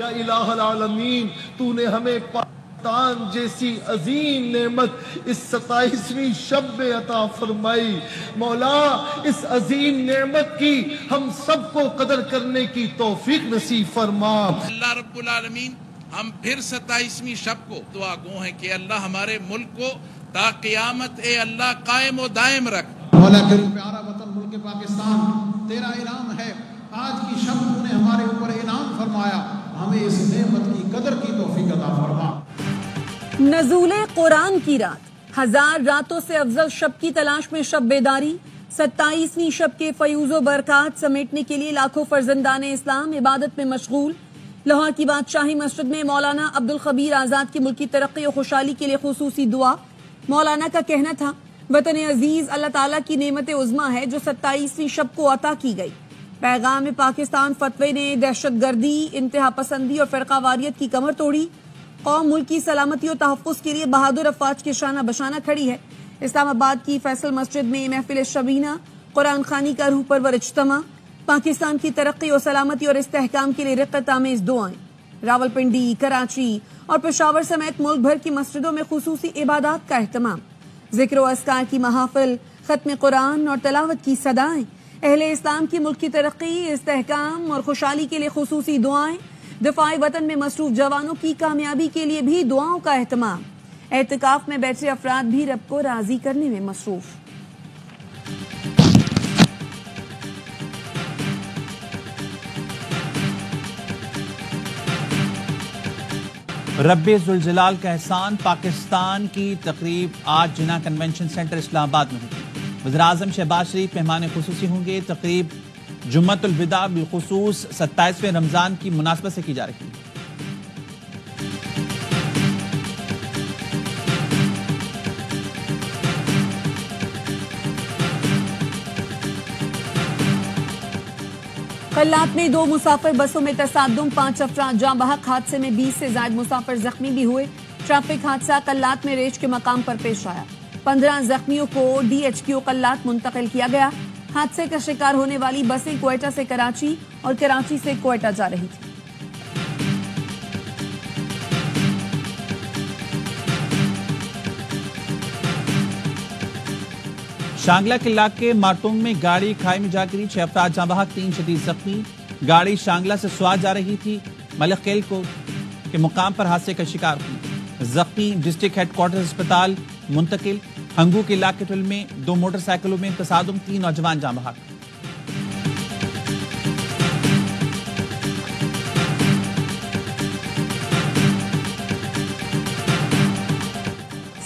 یا الہ العالمین تو نے ہمیں پاکستان جیسی عظیم نعمت اس 27ویں شب میں عطا فرمائی. مولا اس عظیم نعمت کی ہم سب کو قدر کرنے کی توفیق نصیب فرما. اللہ رب العالمین ہم پھر 27ویں شب کو دعا گو ہیں کہ اللہ ہمارے ملک کو تا قیامت اے اللہ قائم و دائم رکھ. مولا کریم پیارا وطن ملک پاکستان تیرا انعام ہے. آج کی شب تو نے ہمارے اوپر انعام فرمایا. ہمیں اس نعمت کی قدر کی توفیق عطا فرما. نزول قرآن کی رات، 1000 راتوں سے افضل شب کی تلاش میں شب بیداری. 27ویں شب کے فیوز و برکات سمیٹنے کے لیے لاکھوں فرزندان اسلام عبادت میں مشغول. لاہور کی بادشاہی مسجد میں مولانا عبدالخبیر آزاد کی ملکی ترقی اور خوشحالی کے لیے خصوصی دعا. مولانا کا کہنا تھا وطن عزیز اللہ تعالیٰ کی نعمت عظمیٰ ہے جو 27ویں شب کو عطا کی گئی. پیغام پاکستان فتوے نے دہشت گردی، انتہا پسندی اور فرقہ واریت کی کمر توڑی. قوم ملک کی سلامتی اور تحفظ کے لیے بہادر افواج کے شانہ بشانہ کھڑی ہے. اسلام آباد کی فیصل مسجد میں محفل شبینہ قرآن خوانی کا روح پرور اجتماع. پاکستان کی ترقی اور سلامتی اور استحکام کے لیے رقت آمیز دعائیں. راولپنڈی، کراچی اور پشاور سمیت ملک بھر کی مسجدوں میں خصوصی عبادات کا اہتمام. ذکر و اذکار کی محافل، ختم قرآن اور تلاوت کی صدائیں. اہل اسلام کی ملک کی ترقی، استحکام اور خوشحالی کے لیے خصوصی دعائیں. دفاعی وطن میں مصروف جوانوں کی کامیابی کے لیے بھی دعاؤں کا اہتمام. اعتکاف میں بیٹھے افراد بھی رب کو راضی کرنے میں مصروف. رب ذوالجلال کا احسان پاکستان کی تقریب آج جناح کنونشن سینٹر اسلام آباد میں ہوگی. وزیراعظم شہباز شریف مہمان خصوصی ہوں گے. تقریب جمعۃ الوداع بالخصوص 27ویں رمضان کی مناسبت سے کی جا رہی ہے. قلات میں 2 مسافر بسوں میں تصادم، 5 افراد جاں بحق. حادثے میں 20 سے زائد مسافر زخمی بھی ہوئے. ٹریفک حادثہ قلات میں ریچھ کے مقام پر پیش آیا. 15 زخمیوں کو DHQ قلات منتقل کیا گیا. حادثے کا شکار ہونے والی بسیں کوئٹہ سے کراچی اور کراچی سے کوئٹہ جا رہی تھی. شانگلہ کے علاقے مارٹونگ میں گاڑی کھائی میں جا گری. 6 افراد جاں بحق، 3 شدید زخمی. گاڑی شانگلہ سے سوات جا رہی تھی. ملک کیل کے مقام پر حادثے کا شکار ہوئی. زخمی ڈسٹرکٹ ہیڈ کوارٹر اسپتال منتقل. ہنگو کے علاقے ٹل میں 2 موٹر سائیکلوں میں تصادم، 3 نوجوان جاں بحق.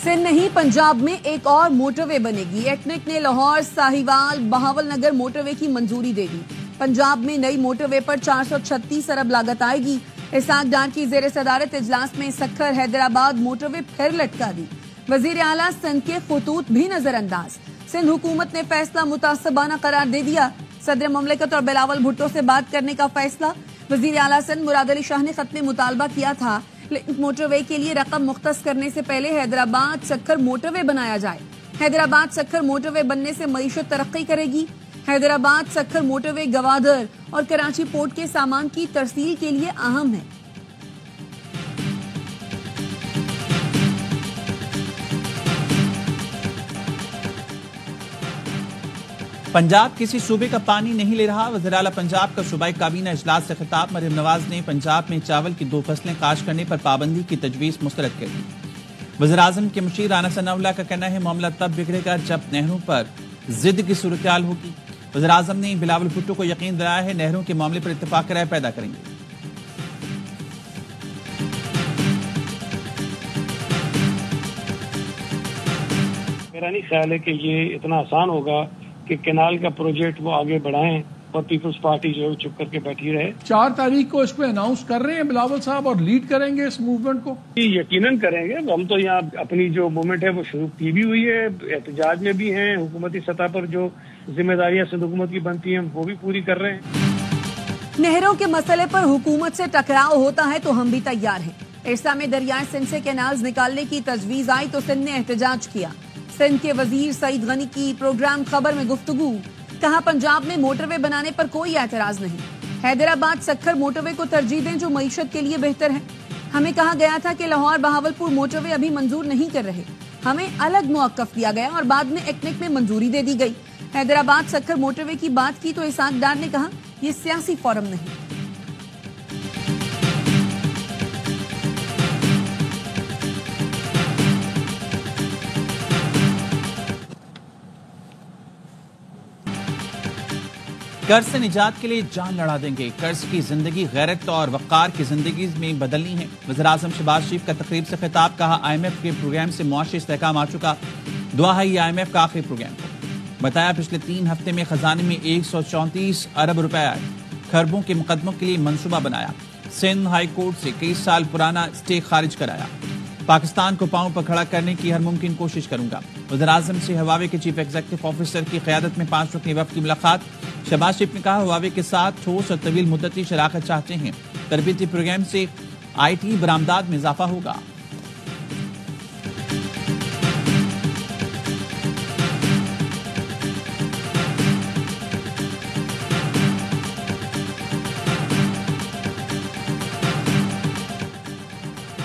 سندھ نہیں پنجاب میں ایک اور موٹر وے بنے گی. ایٹنک نے لاہور ساہیوال بہاول نگر موٹر وے کی منظوری دے دی. پنجاب میں نئی موٹر وے پر 436 ارب لاگت آئے گی. اسحاق ڈار کی زیر صدارت اجلاس میں سکھر حیدرآباد موٹر وے پھر لٹکا دی. وزیر اعلیٰ سندھ کے خطوط بھی نظر انداز. سندھ حکومت نے فیصلہ متعصبانہ قرار دے دیا. صدر مملکت اور بلاول بھٹو سے بات کرنے کا فیصلہ. وزیر اعلیٰ سندھ مراد علی شاہ نے خط میں مطالبہ کیا تھا موٹر وے کے لیے رقم مختص کرنے سے پہلے حیدرآباد سکھر موٹر وے بنایا جائے. حیدرآباد سکھر موٹر وے بننے سے معیشت ترقی کرے گی. حیدرآباد سکھر موٹر وے گوادر اور کراچی پورٹ کے سامان کی ترسیل کے لیے اہم ہے. پنجاب کسی صوبے کا پانی نہیں لے رہا. وزیر اعلیٰ پنجاب کا صوبائی کابینہ اجلاس سے خطاب. مریم نواز نے پنجاب میں چاول کی 2 فصلیں کاشت کرنے پر پابندی کی تجویز مسترد کر دی. وزیر اعظم کے مشیر رانا ثناء اللہ کا کہنا ہے معاملہ تب بگڑے گا جب نہروں پر ضد کی صورتحال ہوگی. وزیر اعظم نے بلاول بھٹو کو یقین دلایا ہے نہروں کے معاملے پر اتفاق رائے پیدا کریں گے. میرا نہیں خیال ہے کہ یہ اتنا آسان ہوگا کہ کینال کا پروجیکٹ وہ آگے بڑھائیں اور پیپلز پارٹی جو ہے چپ کر کے بیٹھی رہے. 4 تاریخ کو اس پہ اناؤنس کر رہے ہیں بلاول صاحب اور لیڈ کریں گے اس موومنٹ کو. یقیناً کریں گے. ہم تو یہاں اپنی جو موومنٹ ہے وہ شروع کی بھی ہوئی ہے. احتجاج میں بھی ہیں. حکومتی سطح پر جو ذمہ داریاں سندھ حکومت کی بنتی ہیں وہ بھی پوری کر رہے ہیں. نہروں کے مسئلے پر حکومت سے ٹکراؤ ہوتا ہے تو ہم بھی تیار ہیں. ارسا میں دریائے سندھ سے کینالز نکالنے کی تجویز آئی تو سندھ نے احتجاج کیا. سندھ کے وزیر سعید غنی کی پروگرام خبر میں گفتگو. کہا پنجاب میں موٹر وے بنانے پر کوئی اعتراض نہیں، حیدرآباد سکھر موٹر وے کو ترجیح دیں جو معیشت کے لیے بہتر ہے۔ ہمیں کہا گیا تھا کہ لاہور بہاولپور موٹر وے ابھی منظور نہیں کر رہے، ہمیں الگ موقف دیا گیا اور بعد میں ایکنک میں منظوری دے دی گئی۔ حیدرآباد سکھر موٹر وے کی بات کی تو اسحاق ڈار نے کہا یہ سیاسی فورم نہیں۔ قرض سے نجات کے لیے جان لڑا دیں گے، قرض کی زندگی غیرت اور وقار کی زندگی میں بدلنی ہے۔ وزیراعظم شہباز شریف کا تقریب سے خطاب، کہا آئی ایم ایف کے پروگرام سے معاشی استحکام آ چکا، دعا ہے یہ آئی ایم ایف کا آخری پروگرام ہو۔ بتایا پچھلے 3 ہفتے میں خزانے میں 134 ارب روپے آئے، کھربوں کے مقدموں کے لیے منصوبہ بنایا، سندھ ہائی کورٹ سے کئی سال پرانا اسٹے خارج کرایا، پاکستان کو پاؤں پر کھڑا کرنے کی ہر ممکن کوشش کروں گا۔ وزیراعظم سے ہواوے کے چیف ایگزیکٹو آفیسر کی قیادت میں 5 رکنی وفد کی ملاقات، شہباز شریف نے کہا ہواوے کے ساتھ ٹھوس اور طویل مدتی شراکت چاہتے ہیں، تربیتی پروگرام سے آئی ٹی برآمدات میں اضافہ ہوگا۔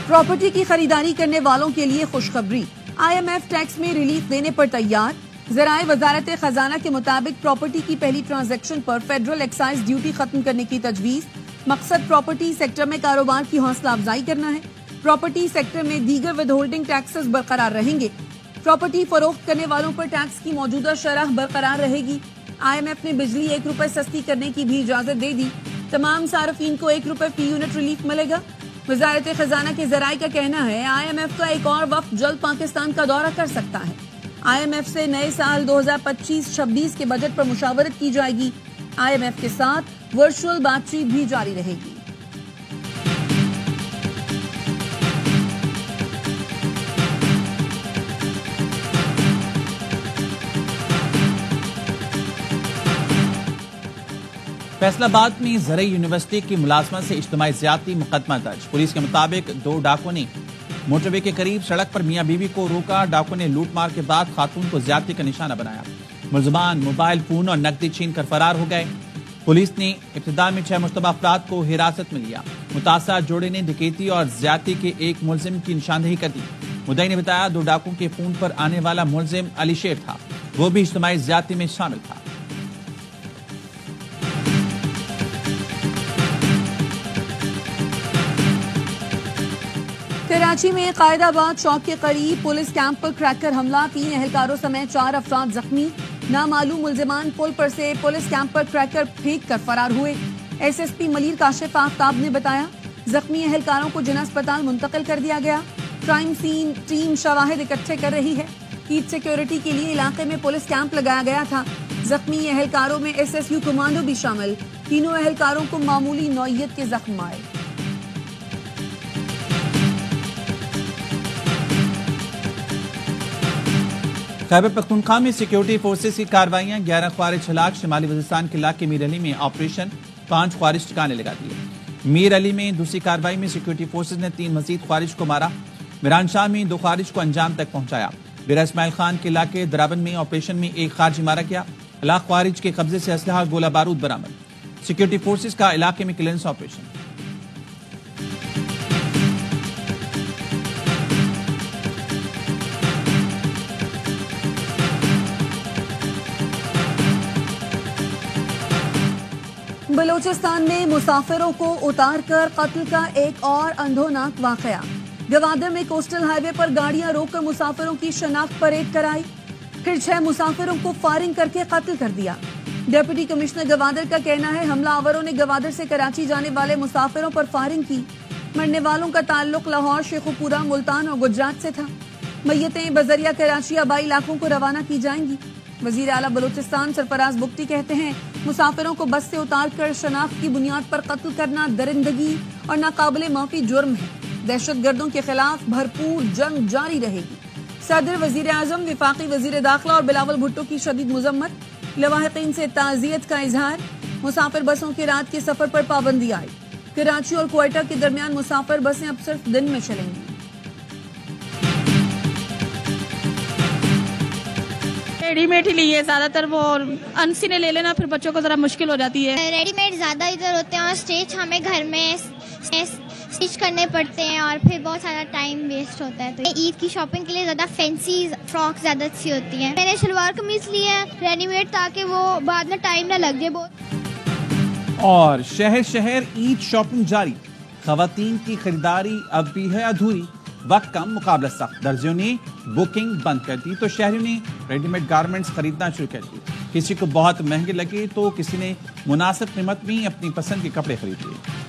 پراپرٹی کی خریداری کرنے والوں کے لیے خوشخبری، آئی ایم ایف ٹیکس میں ریلیف دینے پر تیار۔ ذرائع وزارت خزانہ کے مطابق پراپرٹی کی پہلی ٹرانزیکشن پر فیڈرل ایکسائز ڈیوٹی ختم کرنے کی تجویز، مقصد پراپرٹی سیکٹر میں کاروبار کی حوصلہ افزائی کرنا ہے۔ پراپرٹی سیکٹر میں دیگر ود ہولڈنگ ٹیکسز برقرار رہیں گے، پراپرٹی فروخت کرنے والوں پر ٹیکس کی موجودہ شرح برقرار رہے گی۔ آئی ایم ایف نے بجلی 1 روپے سستی کرنے کی بھی اجازت دے دی، تمام صارفین کو 1 روپے فی یونٹ ریلیف ملے گا۔ وزارت خزانہ کے ذرائع کا کہنا ہے آئی ایم ایف کا ایک اور وفد جلد پاکستان کا دورہ کر سکتا ہے۔ آئی ایم ایف سے نئے سال 2025-26 کے بجٹ پر مشاورت کی جائے گی۔ آئی ایم ایف کے ساتھ ورچوئل بات چیت بھی جاری رہے گی۔ فیصل آباد میں زرعی یونیورسٹی کی ملازمت سے اجتماعی زیادتی مقدمہ درج، پولیس کے مطابق 2 ڈاکوں نے موٹر وے کے قریب سڑک پر میاں بیوی کو روکا، ڈاکوں نے لوٹ مار کے بعد خاتون کو زیادتی کا نشانہ بنایا، ملزمان موبائل فون اور نقدی چھین کر فرار ہو گئے۔ پولیس نے ابتدا میں 6 مشتبہ افراد کو حراست میں لیا، متاثرہ جوڑے نے ڈکیتی اور زیادتی کے ایک ملزم کی نشاندہی کر دی۔ مدعی نے بتایا 2 ڈاکوں کے فون پر آنے والا ملزم علی شیر تھا، وہ بھی اجتماعی زیادتی میں شامل تھا۔ کراچی میں قائد آباد چوک کے قریب پولیس کیمپ پر کریکر حملہ، 3 اہلکاروں سمیت 4 افراد زخمی، نامعلوم ملزمان پل پر سے پولیس کیمپ پر کریکر پھینک کر فرار ہوئے۔ S S P Malir Kashif Aftab نے بتایا زخمی اہلکاروں کو جناح اسپتال منتقل کر دیا گیا۔ کرائم سین ٹیم شواہد اکٹھے کر رہی ہے۔ ہیٹ سیکیورٹی کے لیے علاقے میں پولیس کیمپ لگایا گیا تھا۔ زخمی اہلکاروں میں ایس ایس یو کمانڈو بھی شامل، تینوں اہلکاروں کو معمولی نوعیت کے زخم آئے۔ خیبر پختونخوا میں سیکیورٹی فورسز کی کارروائیاں، 11 خوارج ہلاک، شمالی وزیرستان کے علاقے میر علی میں آپریشن، 5 خوارج ٹھکانے لگا دیے۔ میر علی میں دوسری کارروائی میں سیکیورٹی فورسز نے 3 مزید خوارج کو مارا، میران شاہ میں 2 خوارج کو انجام تک پہنچایا۔ بیرا اسماعیل خان کے علاقے درابن میں آپریشن میں 1 خارجی مارا گیا، ہلاک خوارج کے قبضے سے اسلحہ گولہ بارود برآمد، سیکیورٹی فورسز کا علاقے میں کلیئرنس آپریشن۔ بلوچستان میں مسافروں کو اتار کر قتل کا ایک اور اندھوناک واقعہ، گوادر میں کوسٹل ہائی وے پر گاڑیاں روک کر مسافروں کی شناخت پریڈ کرائی، پھر 6 مسافروں کو فائرنگ کر کے قتل کر دیا۔ ڈپٹی کمشنر گوادر کا کہنا ہے حملہ آوروں نے گوادر سے کراچی جانے والے مسافروں پر فائرنگ کی، مرنے والوں کا تعلق لاہور، شیخوپورہ، ملتان اور گجرات سے تھا۔ میتیں بذریعہ کراچی آبائی علاقوں کو روانہ کی جائیں گی۔ وزیر اعلیٰ بلوچستان سرفراز بگٹی کہتے ہیں مسافروں کو بس سے اتار کر شناخت کی بنیاد پر قتل کرنا درندگی اور ناقابل معافی جرم ہے۔ دہشت گردوں کے خلاف بھرپور جنگ جاری رہے گی۔ صدر، وزیر اعظم، وفاقی وزیر داخلہ اور بلاول بھٹو کی شدید مذمت، لواحقین سے تعزیت کا اظہار۔ مسافر بسوں کے رات کے سفر پر پابندی آئی، کراچی اور کوئٹہ کے درمیان مسافر بسیں اب صرف دن میں چلیں گی۔ ریڈی میڈ ہی لی ہے زیادہ تر، وہ انسی نے لے لینا پھر بچوں کو ذرا مشکل ہو جاتی ہے. ریڈی میڈ زیادہ ادھر ہوتے ہیں اور اسٹیچ ہمیں گھر میں اسٹیچ کرنے پڑتے ہیں اور پھر بہت سارا ٹائم ویسٹ ہوتا ہے. تو عید کی شاپنگ کے لیے زیادہ فینسی فراک زیادہ اچھی ہوتی ہیں. میں نے شلوار قمیض لی ہے ریڈی میڈ تاکہ وہ بعد میں ٹائم نہ لگ جائے بہت. اور شہر شہر عید شاپنگ جاری، خواتین کی خریداری اب بھی ہے ادھوری، وقت کم مقابلہ سخت، درزیوں نے بکنگ بند کر دی تو شہریوں نے ریڈی میڈ گارمنٹس خریدنا شروع کر دی. کسی کو بہت مہنگے لگے تو کسی نے مناسب قیمت میں اپنی پسند کے کپڑے خرید لیے.